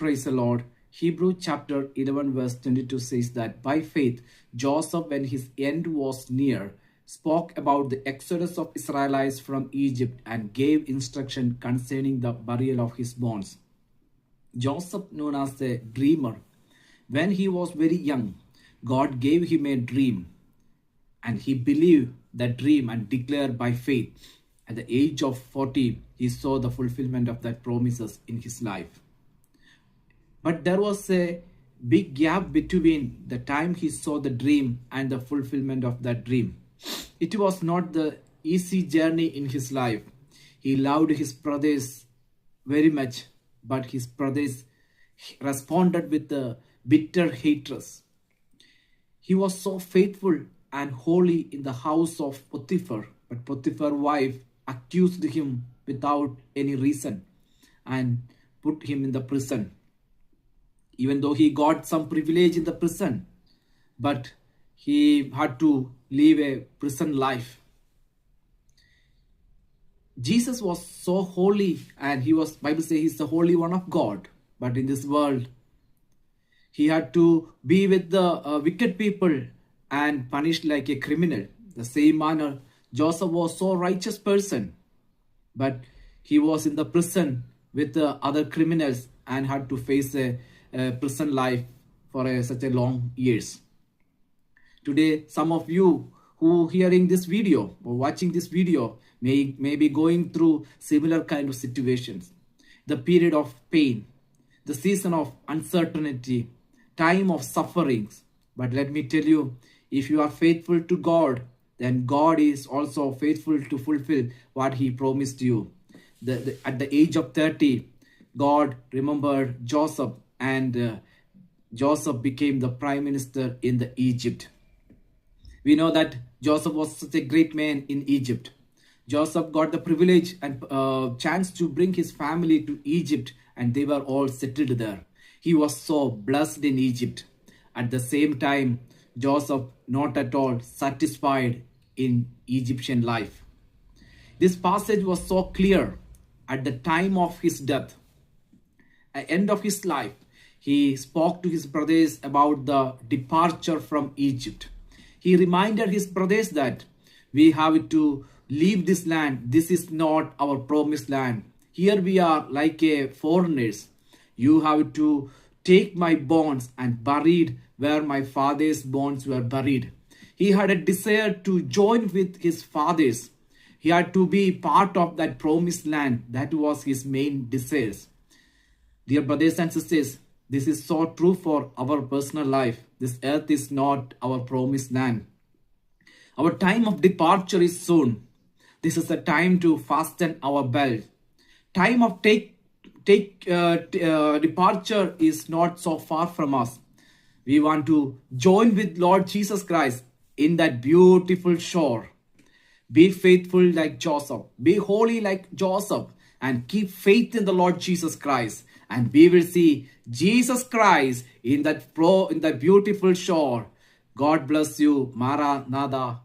Praise the Lord. Hebrew chapter 11 verse 22 says that by faith, Joseph, when his end was near, spoke about the exodus of Israelites from Egypt and gave instruction concerning the burial of his bones. Joseph, known as a dreamer, when he was very young, God gave him a dream and he believed that dream and declared by faith. At the age of 40, he saw the fulfillment of that promises in his life. But there was a big gap between the time he saw the dream and the fulfillment of that dream. It was not the easy journey in his life. He loved his brothers very much, but his brothers responded with a bitter hatred. He was so faithful and holy in the house of Potiphar, but Potiphar's wife accused him without any reason and put him in the prison. Even though he got some privilege in the prison, but he had to live a prison life. Jesus was so holy, and Bible says he's the Holy One of God. But in this world, he had to be with the wicked people and punished like a criminal. The same manner, Joseph was so righteous person, but he was in the prison with the other criminals and had to face a prison life for such a long years. Today, some of you who hearing this video or watching this video may be going through similar kind of situations. The period of pain, the season of uncertainty, time of sufferings. But let me tell you, if you are faithful to God, then God is also faithful to fulfill what he promised you. At the age of 30, God remembered Joseph, and Joseph became the prime minister in the Egypt. We know that Joseph was such a great man in Egypt. Joseph got the privilege and chance to bring his family to Egypt, and they were all settled there. He was so blessed in Egypt. At the same time, Joseph not at all satisfied in Egyptian life. This passage was so clear. At the time of his death, at the end of his life, he spoke to his brothers about the departure from Egypt. He reminded his brothers that we have to leave this land. This is not our promised land. Here we are like a foreigners. You have to take my bones and buried where my father's bones were buried. He had a desire to join with his fathers. He had to be part of that promised land. That was his main desire. Dear brothers and sisters, this is so true for our personal life. This earth is not our promised land. Our time of departure is soon. This is the time to fasten our belt. Time of departure is not so far from us. We want to join with Lord Jesus Christ in that beautiful shore. Be faithful like Joseph. Be holy like Joseph. And keep faith in the Lord Jesus Christ. And we will see Jesus Christ in that beautiful shore. God bless you. Maranatha.